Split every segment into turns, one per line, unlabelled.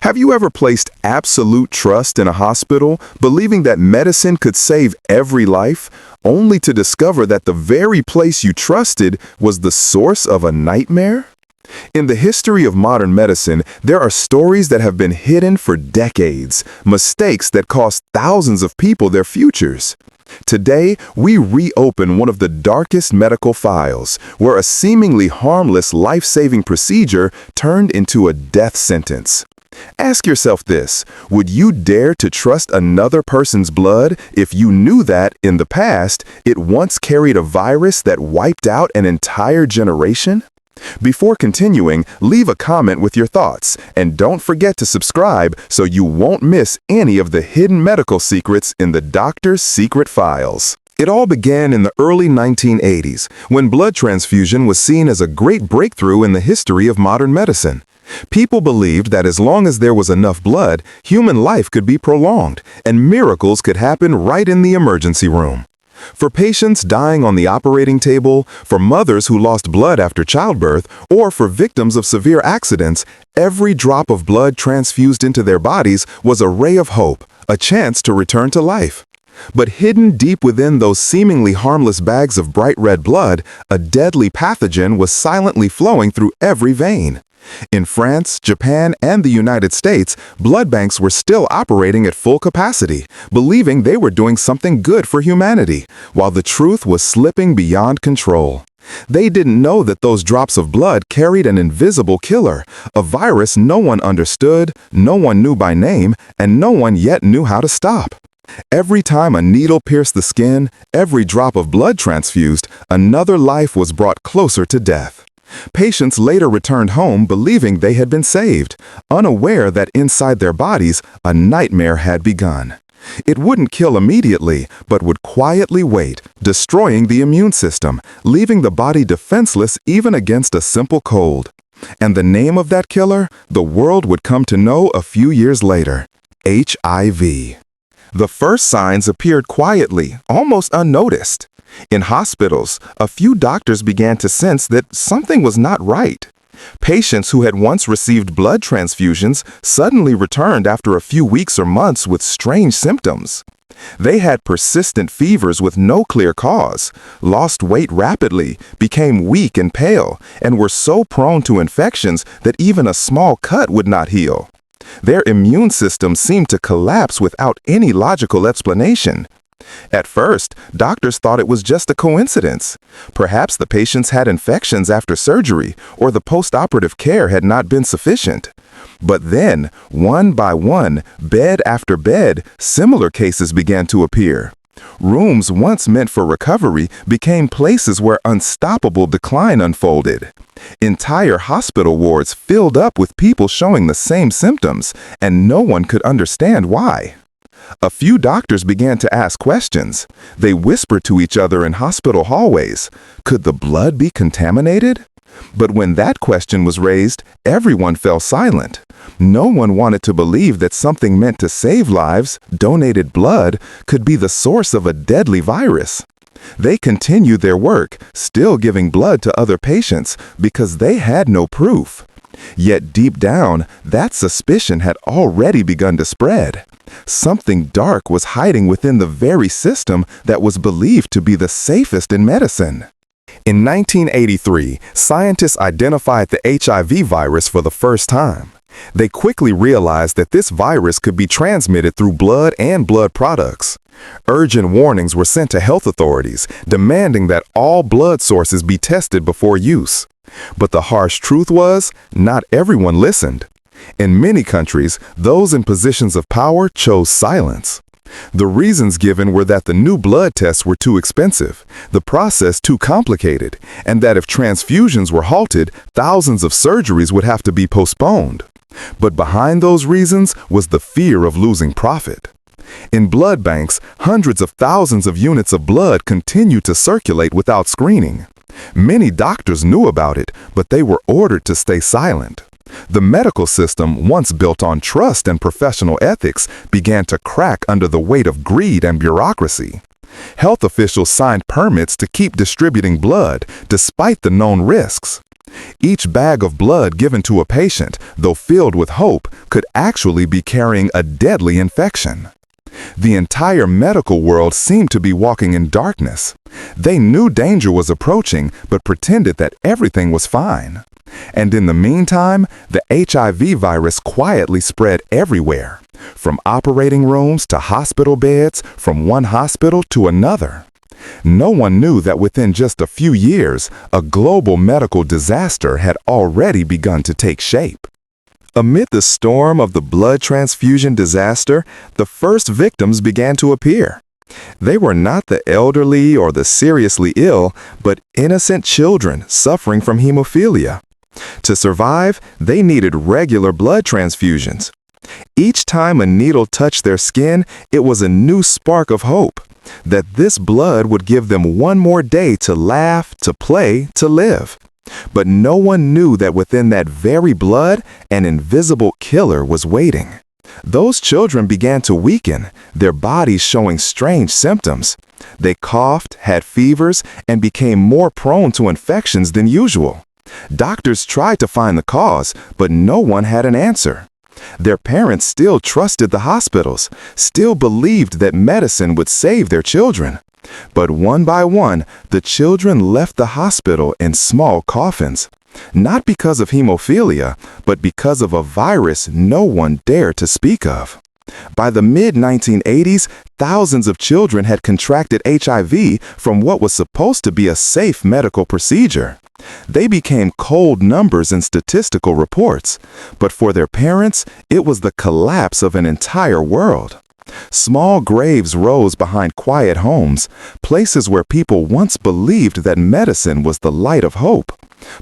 Have you ever placed absolute trust in a hospital, believing that medicine could save every life, only to discover that the very place you trusted was the source of a nightmare? In the history of modern medicine, there are stories that have been hidden for decades, mistakes that cost thousands of people their futures. Today, we reopen one of the darkest medical files, where a seemingly harmless life-saving procedure turned into a death sentence. Ask yourself this: would you dare to trust another person's blood if you knew that, in the past, it once carried a virus that wiped out an entire generation? Before continuing, leave a comment with your thoughts, and don't forget to subscribe so you won't miss any of the hidden medical secrets in the doctor's secret files. It all began in the early 1980s, when blood transfusion was seen as a great breakthrough in the history of modern medicine. People believed that as long as there was enough blood, human life could be prolonged, and miracles could happen right in the emergency room. For patients dying on the operating table, for mothers who lost blood after childbirth, or for victims of severe accidents, every drop of blood transfused into their bodies was a ray of hope, a chance to return to life. But hidden deep within those seemingly harmless bags of bright red blood, a deadly pathogen was silently flowing through every vein. In France, Japan, and the United States, blood banks were still operating at full capacity, believing they were doing something good for humanity, while the truth was slipping beyond control. They didn't know that those drops of blood carried an invisible killer, a virus no one understood, no one knew by name, and no one yet knew how to stop. Every time a needle pierced the skin, every drop of blood transfused, another life was brought closer to death. Patients later returned home believing they had been saved, unaware that inside their bodies, a nightmare had begun. It wouldn't kill immediately, but would quietly wait, destroying the immune system, leaving the body defenseless even against a simple cold. And the name of that killer, the world would come to know a few years later: HIV. The first signs appeared quietly, almost unnoticed. In hospitals, a few doctors began to sense that something was not right. Patients who had once received blood transfusions suddenly returned after a few weeks or months with strange symptoms. They had persistent fevers with no clear cause, lost weight rapidly, became weak and pale, and were so prone to infections that even a small cut would not heal. Their immune system seemed to collapse without any logical explanation. At first, doctors thought it was just a coincidence. Perhaps the patients had infections after surgery, or the post-operative care had not been sufficient. But then, one by one, bed after bed, similar cases began to appear. Rooms once meant for recovery became places where unstoppable decline unfolded. Entire hospital wards filled up with people showing the same symptoms, and no one could understand why. A few doctors began to ask questions. They whispered to each other in hospital hallways. Could the blood be contaminated? But when that question was raised, everyone fell silent. No one wanted to believe that something meant to save lives, donated blood, could be the source of a deadly virus. They continued their work, still giving blood to other patients, because they had no proof. Yet deep down, that suspicion had already begun to spread. Something dark was hiding within the very system that was believed to be the safest in medicine. In 1983, scientists identified the HIV virus for the first time. They quickly realized that this virus could be transmitted through blood and blood products. Urgent warnings were sent to health authorities, demanding that all blood sources be tested before use. But the harsh truth was, not everyone listened. In many countries, those in positions of power chose silence. The reasons given were that the new blood tests were too expensive, the process too complicated, and that if transfusions were halted, thousands of surgeries would have to be postponed. But behind those reasons was the fear of losing profit. In blood banks, hundreds of thousands of units of blood continued to circulate without screening. Many doctors knew about it, but they were ordered to stay silent. The medical system, once built on trust and professional ethics, began to crack under the weight of greed and bureaucracy. Health officials signed permits to keep distributing blood, despite the known risks. Each bag of blood given to a patient, though filled with hope, could actually be carrying a deadly infection. The entire medical world seemed to be walking in darkness. They knew danger was approaching, but pretended that everything was fine. And in the meantime, the HIV virus quietly spread everywhere, from operating rooms to hospital beds, from one hospital to another. No one knew that within just a few years, a global medical disaster had already begun to take shape. Amid the storm of the blood transfusion disaster, the first victims began to appear. They were not the elderly or the seriously ill, but innocent children suffering from hemophilia. To survive, they needed regular blood transfusions. Each time a needle touched their skin, it was a new spark of hope, that this blood would give them one more day to laugh, to play, to live. But no one knew that within that very blood, an invisible killer was waiting. Those children began to weaken, their bodies showing strange symptoms. They coughed, had fevers, and became more prone to infections than usual. Doctors tried to find the cause, but no one had an answer. Their parents still trusted the hospitals, still believed that medicine would save their children. But one by one, the children left the hospital in small coffins. Not because of hemophilia, but because of a virus no one dared to speak of. By the mid-1980s, thousands of children had contracted HIV from what was supposed to be a safe medical procedure. They became cold numbers in statistical reports, but for their parents, it was the collapse of an entire world. Small graves rose behind quiet homes, places where people once believed that medicine was the light of hope.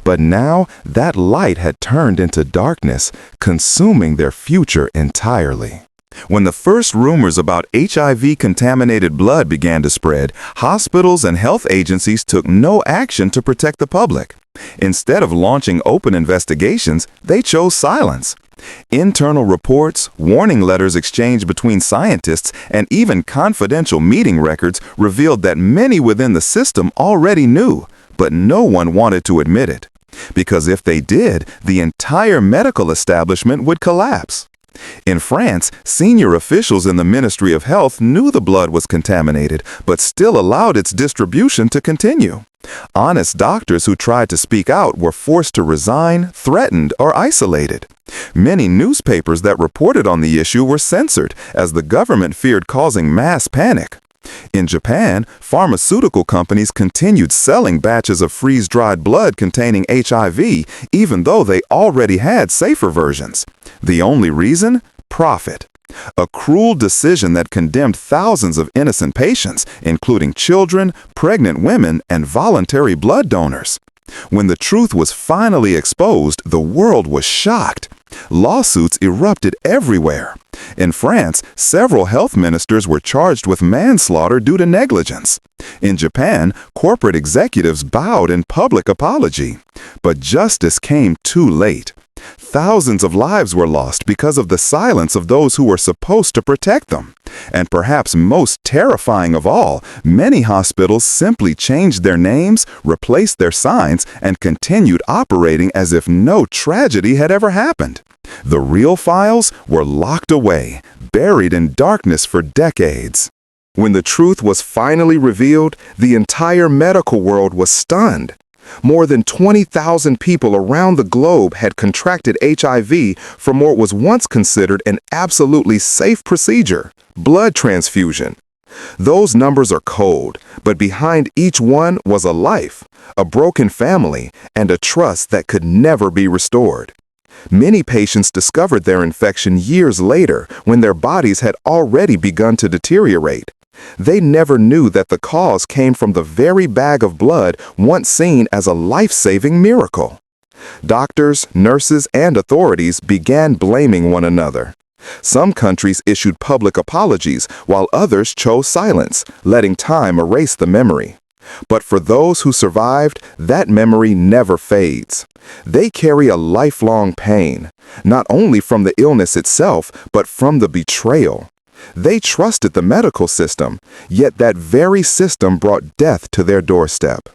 But now, that light had turned into darkness, consuming their future entirely. When the first rumors about HIV-contaminated blood began to spread, hospitals and health agencies took no action to protect the public. Instead of launching open investigations, they chose silence. Internal reports, warning letters exchanged between scientists, and even confidential meeting records revealed that many within the system already knew, but no one wanted to admit it. Because if they did, the entire medical establishment would collapse. In France, senior officials in the Ministry of Health knew the blood was contaminated, but still allowed its distribution to continue. Honest doctors who tried to speak out were forced to resign, threatened, or isolated. Many newspapers that reported on the issue were censored, as the government feared causing mass panic. In Japan, pharmaceutical companies continued selling batches of freeze-dried blood containing HIV, even though they already had safer versions. The only reason? Profit. A cruel decision that condemned thousands of innocent patients, including children, pregnant women, and voluntary blood donors. When the truth was finally exposed, the world was shocked. Lawsuits erupted everywhere. In France, several health ministers were charged with manslaughter due to negligence. In Japan, corporate executives bowed in public apology. But justice came too late. Thousands of lives were lost because of the silence of those who were supposed to protect them. And perhaps most terrifying of all, many hospitals simply changed their names, replaced their signs, and continued operating as if no tragedy had ever happened. The real files were locked away, buried in darkness for decades. When the truth was finally revealed, the entire medical world was stunned. More than 20,000 people around the globe had contracted HIV from what was once considered an absolutely safe procedure, blood transfusion. Those numbers are cold, but behind each one was a life, a broken family, and a trust that could never be restored. Many patients discovered their infection years later when their bodies had already begun to deteriorate. They never knew that the cause came from the very bag of blood once seen as a life-saving miracle. Doctors, nurses, and authorities began blaming one another. Some countries issued public apologies, while others chose silence, letting time erase the memory. But for those who survived, that memory never fades. They carry a lifelong pain, not only from the illness itself, but from the betrayal. They trusted the medical system, yet that very system brought death to their doorstep.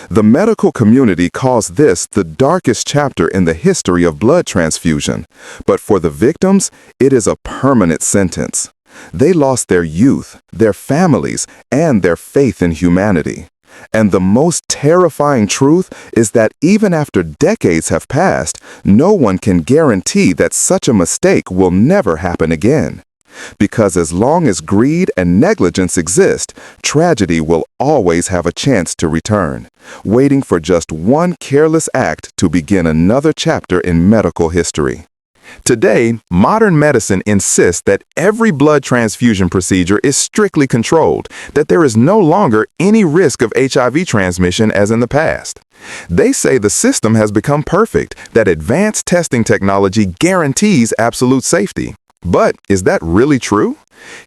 The medical community calls this the darkest chapter in the history of blood transfusion, but for the victims, it is a permanent sentence. They lost their youth, their families, and their faith in humanity. And the most terrifying truth is that even after decades have passed, no one can guarantee that such a mistake will never happen again. Because as long as greed and negligence exist, tragedy will always have a chance to return, waiting for just one careless act to begin another chapter in medical history. Today, modern medicine insists that every blood transfusion procedure is strictly controlled, that there is no longer any risk of HIV transmission as in the past. They say the system has become perfect, that advanced testing technology guarantees absolute safety. But is that really true?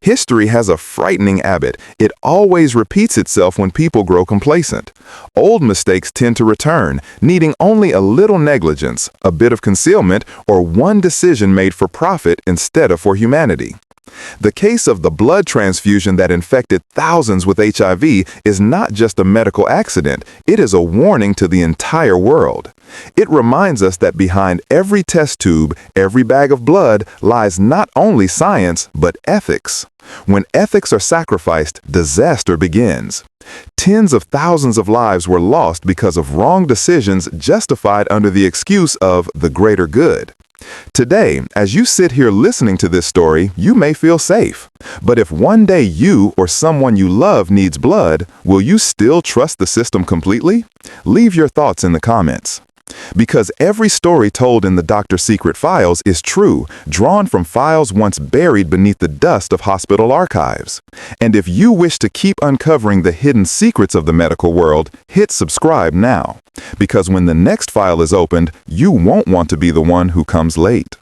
History has a frightening habit. It always repeats itself when people grow complacent. Old mistakes tend to return, needing only a little negligence, a bit of concealment, or one decision made for profit instead of for humanity. The case of the blood transfusion that infected thousands with HIV is not just a medical accident, it is a warning to the entire world. It reminds us that behind every test tube, every bag of blood, lies not only science, but ethics. When ethics are sacrificed, disaster begins. Tens of thousands of lives were lost because of wrong decisions justified under the excuse of the greater good. Today, as you sit here listening to this story, you may feel safe. But if one day you or someone you love needs blood, will you still trust the system completely? Leave your thoughts in the comments. Because every story told in the Dr. Secret files is true, drawn from files once buried beneath the dust of hospital archives. And if you wish to keep uncovering the hidden secrets of the medical world, hit subscribe now. Because when the next file is opened, you won't want to be the one who comes late.